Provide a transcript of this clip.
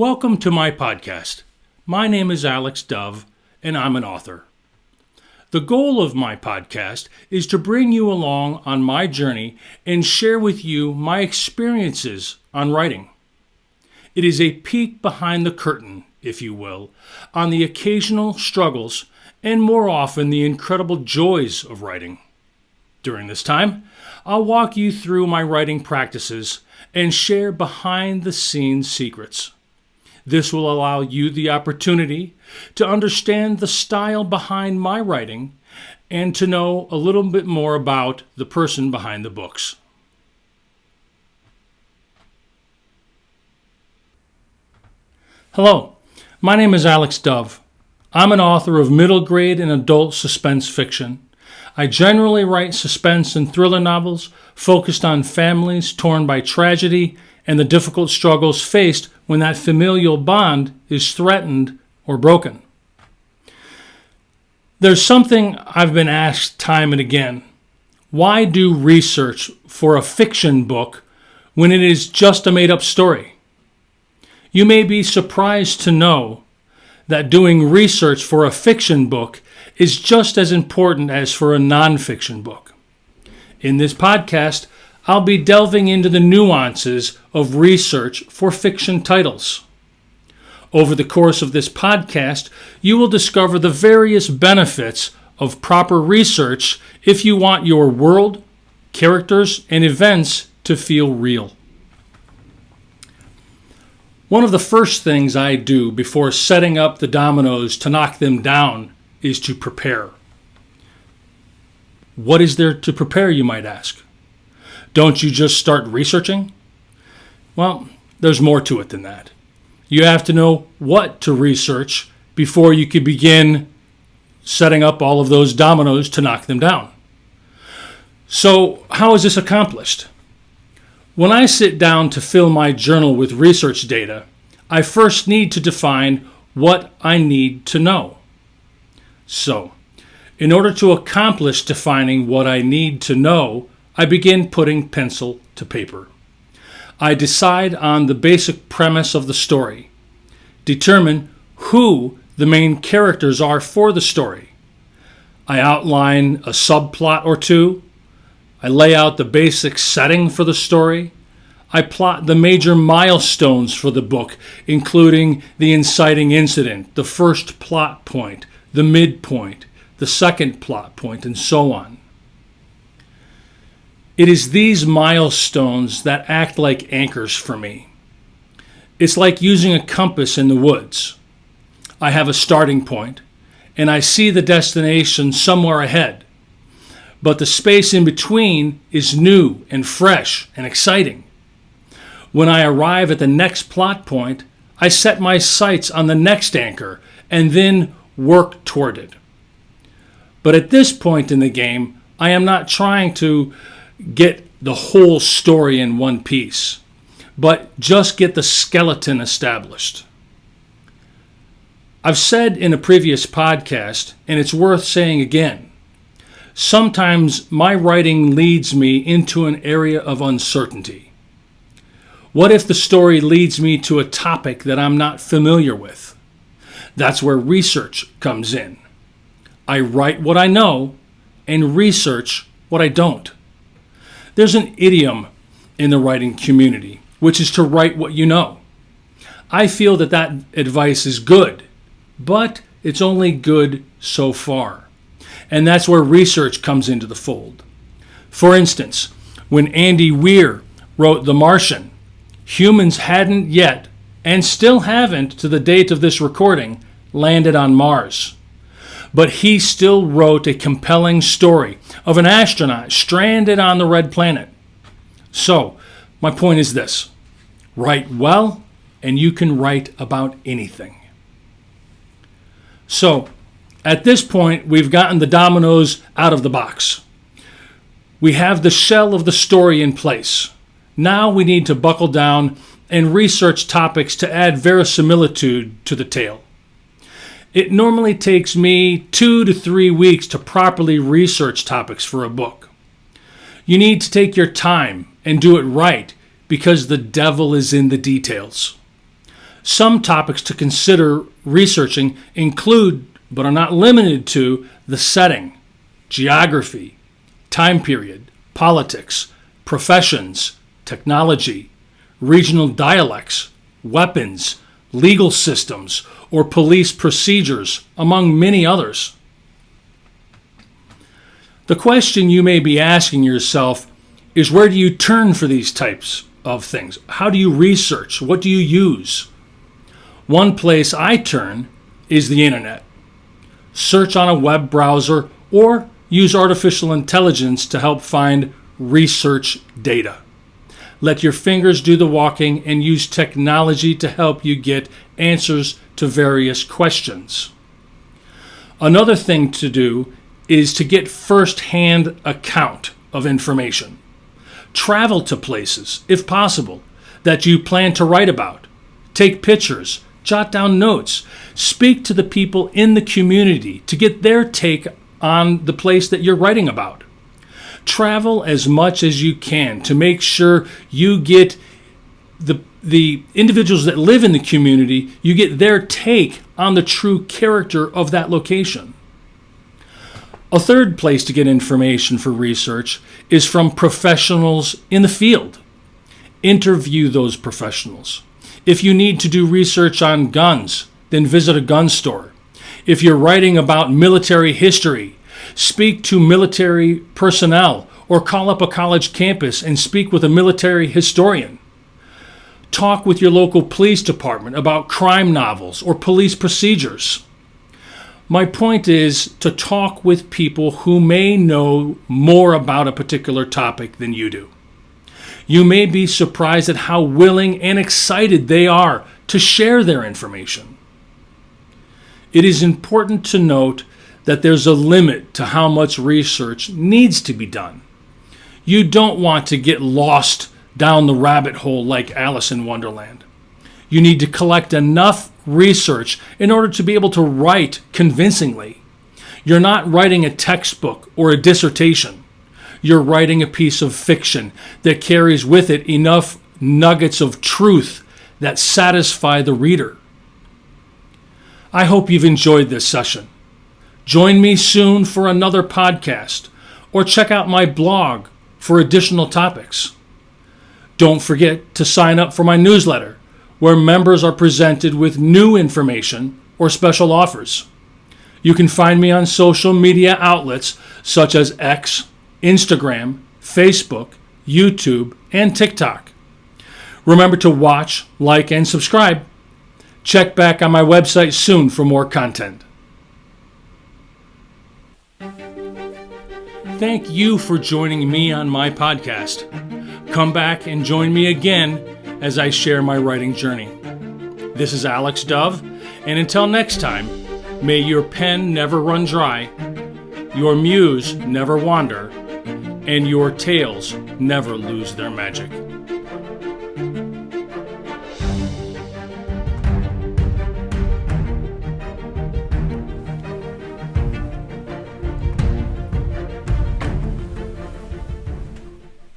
Welcome to my podcast. My name is Alex Dove, and I'm an author. The goal of my podcast is to bring you along on my journey and share with you my experiences on writing. It is a peek behind the curtain, if you will, on the occasional struggles and more often the incredible joys of writing. During this time, I'll walk you through my writing practices and share behind-the-scenes secrets. This will allow you the opportunity to understand the style behind my writing and to know a little bit more about the person behind the books. Hello, my name is Alex Dove. I'm an author of middle grade and adult suspense fiction. I generally write suspense and thriller novels focused on families torn by tragedy and the difficult struggles faced when that familial bond is threatened or broken. There's something I've been asked time and again. Why do research for a fiction book when it is just a made-up story? You may be surprised to know that doing research for a fiction book is just as important as for a nonfiction book. In this podcast, I'll be delving into the nuances of research for fiction titles. Over the course of this podcast, you will discover the various benefits of proper research if you want your world, characters, and events to feel real. One of the first things I do before setting up the dominoes to knock them down is to prepare. What is there to prepare, you might ask? Don't you just start researching? Well, there's more to it than that. You have to know what to research before you can begin setting up all of those dominoes to knock them down. So, how is this accomplished? When I sit down to fill my journal with research data, I first need to define what I need to know. So, in order to accomplish defining what I need to know, I begin putting pencil to paper. I decide on the basic premise of the story, determine who the main characters are for the story. I outline a subplot or two. I lay out the basic setting for the story. I plot the major milestones for the book, including the inciting incident, the first plot point, the midpoint, the second plot point, and so on. It is these milestones that act like anchors for me. It's like using a compass in the woods. I have a starting point, and I see the destination somewhere ahead. But the space in between is new and fresh and exciting. When I arrive at the next plot point, I set my sights on the next anchor and then work toward it. But at this point in the game, I am not trying to get the whole story in one piece, but just get the skeleton established. I've said in a previous podcast, and it's worth saying again, sometimes my writing leads me into an area of uncertainty. What if the story leads me to a topic that I'm not familiar with? That's where research comes in. I write what I know and research what I don't. There's an idiom in the writing community, which is to write what you know. I feel that advice is good, but it's only good so far. And that's where research comes into the fold. For instance, when Andy Weir wrote The Martian, humans hadn't yet, and still haven't to the date of this recording, landed on Mars. But he still wrote a compelling story of an astronaut stranded on the red planet. So, my point is this. Write well, and you can write about anything. So, at this point, we've gotten the dominoes out of the box. We have the shell of the story in place. Now we need to buckle down and research topics to add verisimilitude to the tale. It normally takes me 2 to 3 weeks to properly research topics for a book. You need to take your time and do it right because the devil is in the details. Some topics to consider researching include, but are not limited to, the setting, geography, time period, politics, professions, technology, regional dialects, weapons, legal systems, or police procedures, among many others. The question you may be asking yourself is, where do you turn for these types of things? How do you research? What do you use? One place I turn is the internet. Search on a web browser or use artificial intelligence to help find research data. Let your fingers do the walking and use technology to help you get answers to various questions. Another thing to do is to get first-hand account of information. Travel to places, if possible, that you plan to write about. Take pictures, jot down notes, speak to the people in the community to get their take on the place that you're writing about. Travel as much as you can to make sure you get the individuals that live in the community, you get their take on the true character of that location. A third place to get information for research is from professionals in the field. Interview those professionals. If you need to do research on guns, then visit a gun store. If you're writing about military history, speak to military personnel or call up a college campus and speak with a military historian. Talk with your local police department about crime novels or police procedures. My point is to talk with people who may know more about a particular topic than you do. You may be surprised at how willing and excited they are to share their information. It is important to note that there's a limit to how much research needs to be done. You don't want to get lost down the rabbit hole like Alice in Wonderland. You need to collect enough research in order to be able to write convincingly. You're not writing a textbook or a dissertation. You're writing a piece of fiction that carries with it enough nuggets of truth that satisfy the reader. I hope you've enjoyed this session. Join me soon for another podcast, or check out my blog for additional topics. Don't forget to sign up for my newsletter, where members are presented with new information or special offers. You can find me on social media outlets such as X, Instagram, Facebook, YouTube, and TikTok. Remember to watch, like, and subscribe. Check back on my website soon for more content. Thank you for joining me on my podcast. Come back and join me again as I share my writing journey. This is Alex Dove, and until next time, may your pen never run dry, your muse never wander, and your tales never lose their magic.